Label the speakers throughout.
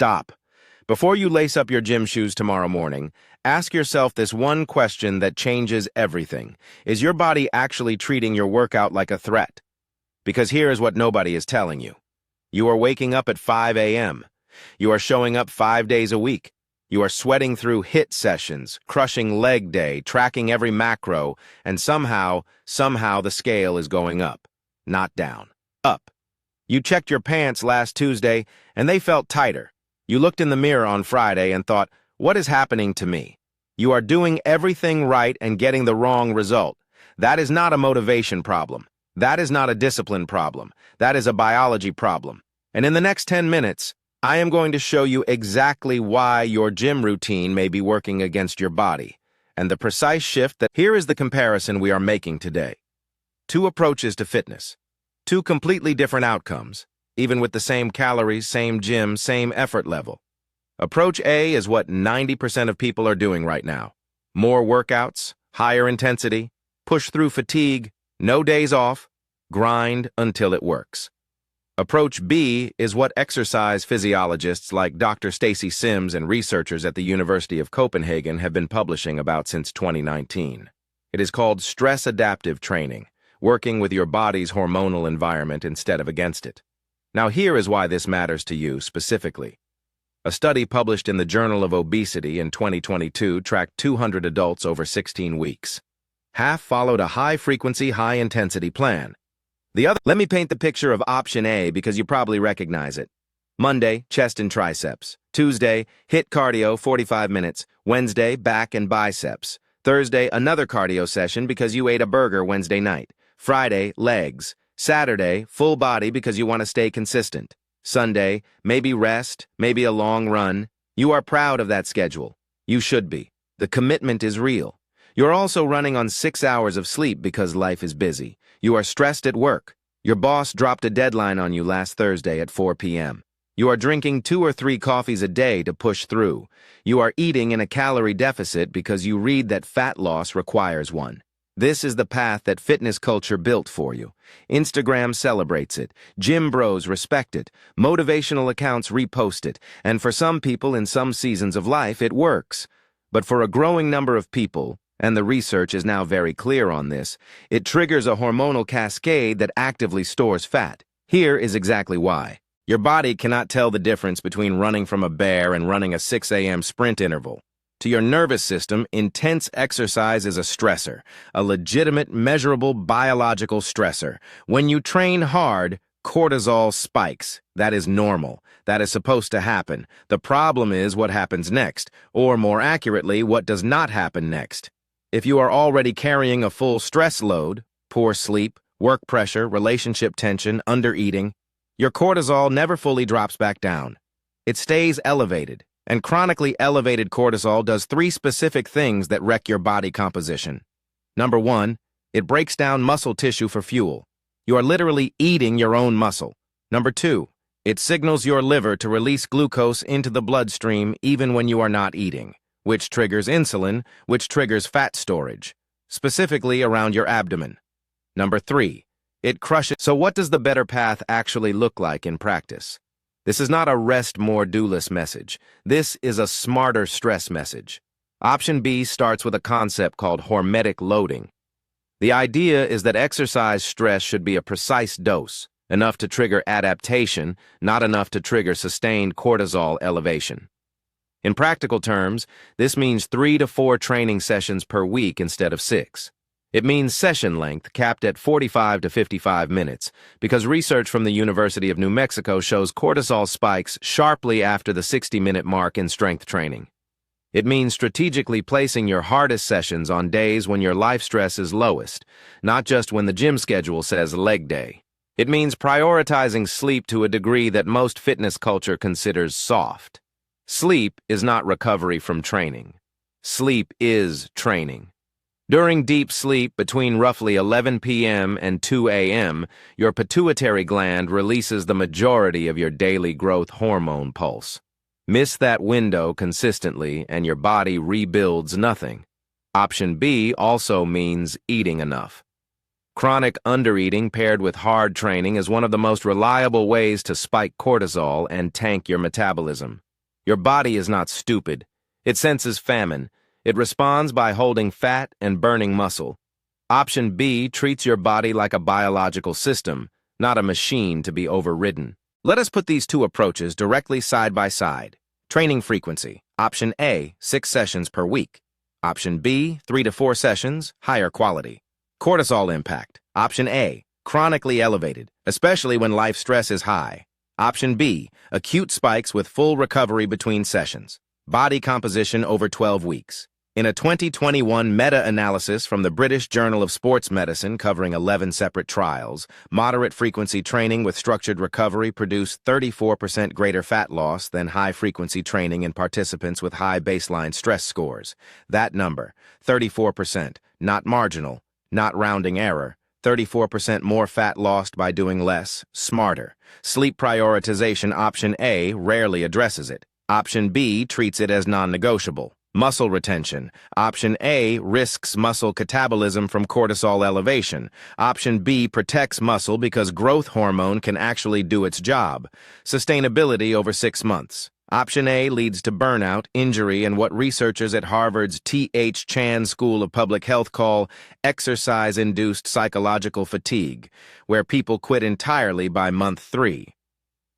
Speaker 1: Stop. Before you lace up your gym shoes tomorrow morning, ask yourself this one question that changes everything. Is your body actually treating your workout like a threat? Because here is what nobody is telling you. You are waking up at 5 a.m. You are showing up 5 days a week. You are sweating through HIIT sessions, crushing leg day, tracking every macro, and somehow the scale is going up, not down. Up. You checked your pants last Tuesday, and they felt tighter. You looked in the mirror on Friday and thought, what is happening to me? You are doing everything right and getting the wrong result. That is not a motivation problem. That is not a discipline problem. That is a biology problem. And in the next 10 minutes, I am going to show you exactly why your gym routine may be working against your body, and the precise shift that... Here is the comparison we are making today. Two approaches to fitness. Two completely different outcomes, even with the same calories, same gym, same effort level. Approach A is what 90% of people are doing right now. More workouts, higher intensity, push through fatigue, no days off, grind until it works. Approach B is what exercise physiologists like Dr. Stacy Sims and researchers at the University of Copenhagen have been publishing about since 2019. It is called stress-adaptive training, working with your body's hormonal environment instead of against it. Now here is why this matters to you specifically. A study published in the Journal of Obesity in 2022 tracked 200 adults over 16 weeks. Half followed a high-frequency, high-intensity plan. Let me paint the picture of option A because you probably recognize it. Monday, chest and triceps. Tuesday, HIIT cardio, 45 minutes. Wednesday, back and biceps. Thursday, another cardio session because you ate a burger Wednesday night. Friday, legs. Saturday, full body because you want to stay consistent. Sunday, maybe rest, maybe a long run. You are proud of that schedule. You should be. The commitment is real. You're also running on 6 hours of sleep because life is busy. You are stressed at work. Your boss dropped a deadline on you last Thursday at 4 p.m. You are drinking 2 or 3 coffees a day to push through. You are eating in a calorie deficit because you read that fat loss requires one. This is the path that fitness culture built for you. Instagram celebrates it. Gym bros respect it. Motivational accounts repost it. And for some people in some seasons of life, it works. But for a growing number of people, and the research is now very clear on this, it triggers a hormonal cascade that actively stores fat. Here is exactly why. Your body cannot tell the difference between running from a bear and running a 6 a.m. sprint interval. To your nervous system, intense exercise is a stressor, a legitimate, measurable biological stressor. When you train hard, cortisol spikes. That is normal. That is supposed to happen. The problem is what happens next, or more accurately, what does not happen next. If you are already carrying a full stress load, poor sleep, work pressure, relationship tension, undereating, your cortisol never fully drops back down. It stays elevated, and chronically elevated cortisol does 3 specific things that wreck your body composition. Number 1, it breaks down muscle tissue for fuel. You are literally eating your own muscle. Number 2, it signals your liver to release glucose into the bloodstream even when you are not eating, which triggers insulin, which triggers fat storage, specifically around your abdomen. Number 3, it crushes. So what does the better path actually look like in practice? This is not a rest more do-less message. This is a smarter stress message. Option B starts with a concept called hormetic loading. The idea is that exercise stress should be a precise dose, enough to trigger adaptation, not enough to trigger sustained cortisol elevation. In practical terms, this means 3 to 4 training sessions per week instead of 6. It means session length capped at 45 to 55 minutes, because research from the University of New Mexico shows cortisol spikes sharply after the 60-minute mark in strength training. It means strategically placing your hardest sessions on days when your life stress is lowest, not just when the gym schedule says leg day. It means prioritizing sleep to a degree that most fitness culture considers soft. Sleep is not recovery from training. Sleep is training. During deep sleep between roughly 11 p.m. and 2 a.m., your pituitary gland releases the majority of your daily growth hormone pulse. Miss that window consistently and your body rebuilds nothing. Option B also means eating enough. Chronic undereating paired with hard training is one of the most reliable ways to spike cortisol and tank your metabolism. Your body is not stupid. It senses famine. It responds by holding fat and burning muscle. Option B treats your body like a biological system, not a machine to be overridden. Let us put these two approaches directly side by side. Training frequency. Option A, 6 sessions per week. Option B, 3 to 4 sessions, higher quality. Cortisol impact. Option A, chronically elevated, especially when life stress is high. Option B, acute spikes with full recovery between sessions. Body composition over 12 weeks. In a 2021 meta-analysis from the British Journal of Sports Medicine covering 11 separate trials, moderate-frequency training with structured recovery produced 34% greater fat loss than high-frequency training in participants with high baseline stress scores. That number, 34%, not marginal, not rounding error, 34% more fat lost by doing less, smarter. Sleep prioritization option A rarely addresses it. Option B treats it as non-negotiable. Muscle retention. Option A risks muscle catabolism from cortisol elevation. Option B protects muscle because growth hormone can actually do its job. Sustainability over 6 months. Option A leads to burnout, injury, and what researchers at Harvard's T.H. Chan School of Public Health call exercise-induced psychological fatigue, where people quit entirely by month 3.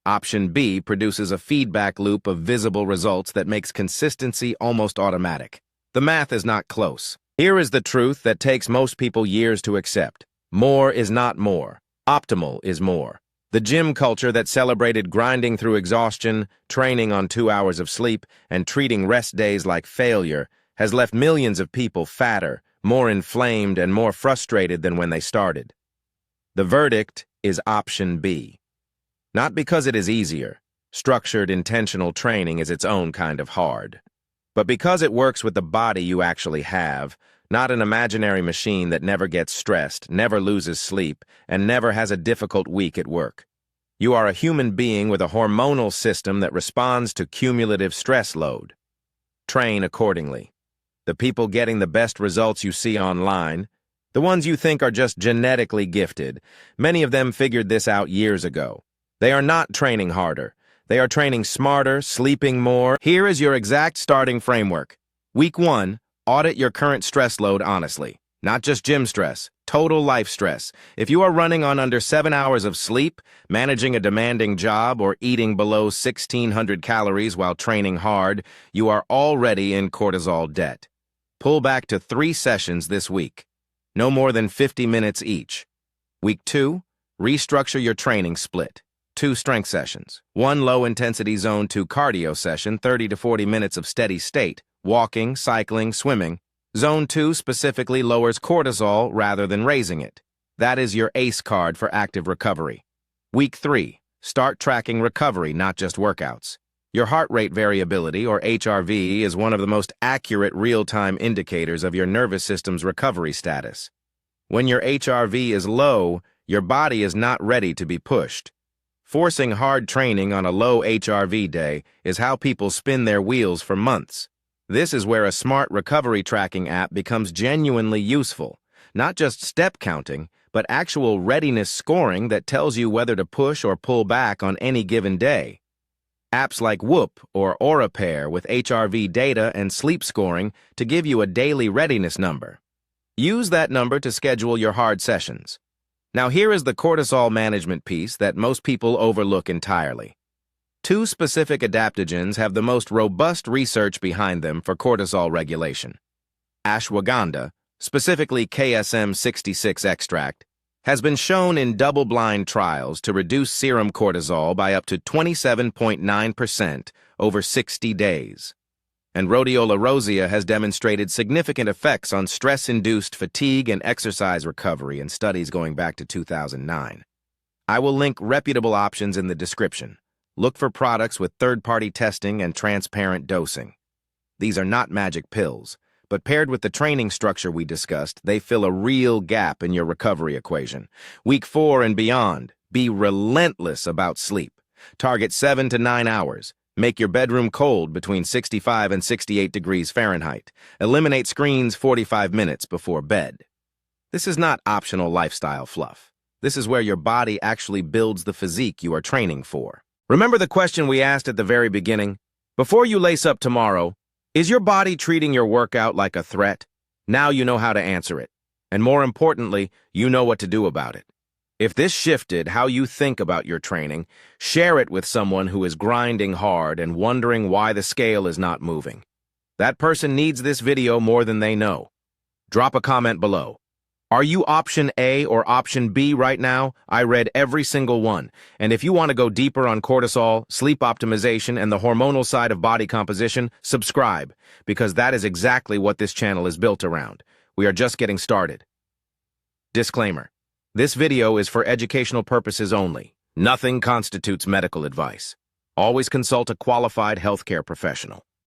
Speaker 1: Option B produces a feedback loop of visible results that makes consistency almost automatic. The math is not close. Here is the truth that takes most people years to accept. More is not more. Optimal is more. The gym culture that celebrated grinding through exhaustion, training on 2 hours of sleep, and treating rest days like failure has left millions of people fatter, more inflamed, and more frustrated than when they started. The verdict is option B. Not because it is easier. Structured, intentional training is its own kind of hard. But because it works with the body you actually have, not an imaginary machine that never gets stressed, never loses sleep, and never has a difficult week at work. You are a human being with a hormonal system that responds to cumulative stress load. Train accordingly. The people getting the best results you see online, the ones you think are just genetically gifted, many of them figured this out years ago. They are not training harder. They are training smarter, sleeping more. Here is your exact starting framework. Week 1, audit your current stress load honestly. Not just gym stress, total life stress. If you are running on under 7 hours of sleep, managing a demanding job, or eating below 1,600 calories while training hard, you are already in cortisol debt. Pull back to 3 sessions this week. No more than 50 minutes each. Week 2, restructure your training split. 2 strength sessions, 1 low-intensity zone 2 cardio session, 30 to 40 minutes of steady state, walking, cycling, swimming. Zone 2 specifically lowers cortisol rather than raising it. That is your ACE card for active recovery. Week 3, start tracking recovery, not just workouts. Your heart rate variability, or HRV, is one of the most accurate real-time indicators of your nervous system's recovery status. When your HRV is low, your body is not ready to be pushed. Forcing hard training on a low HRV day is how people spin their wheels for months. This is where a smart recovery tracking app becomes genuinely useful. Not just step counting, but actual readiness scoring that tells you whether to push or pull back on any given day. Apps like Whoop or AuraPair with HRV data and sleep scoring to give you a daily readiness number. Use that number to schedule your hard sessions. Now here is the cortisol management piece that most people overlook entirely. 2 specific adaptogens have the most robust research behind them for cortisol regulation. Ashwagandha, specifically KSM-66 extract, has been shown in double-blind trials to reduce serum cortisol by up to 27.9% over 60 days. And rhodiola rosea has demonstrated significant effects on stress-induced fatigue and exercise recovery in studies going back to 2009. I will link reputable options in the description. Look for products with third-party testing and transparent dosing. These are not magic pills, but paired with the training structure we discussed, they fill a real gap in your recovery equation. Week 4 and beyond, be relentless about sleep. Target 7 to 9 hours. Make your bedroom cold between 65 and 68 degrees Fahrenheit. Eliminate screens 45 minutes before bed. This is not optional lifestyle fluff. This is where your body actually builds the physique you are training for. Remember the question we asked at the very beginning? Before you lace up tomorrow, is your body treating your workout like a threat? Now you know how to answer it. And more importantly, you know what to do about it. If this shifted how you think about your training, share it with someone who is grinding hard and wondering why the scale is not moving. That person needs this video more than they know. Drop a comment below. Are you option A or option B right now? I read every single one. And if you want to go deeper on cortisol, sleep optimization, and the hormonal side of body composition, subscribe, because that is exactly what this channel is built around. We are just getting started. Disclaimer. This video is for educational purposes only. Nothing constitutes medical advice. Always consult a qualified healthcare professional.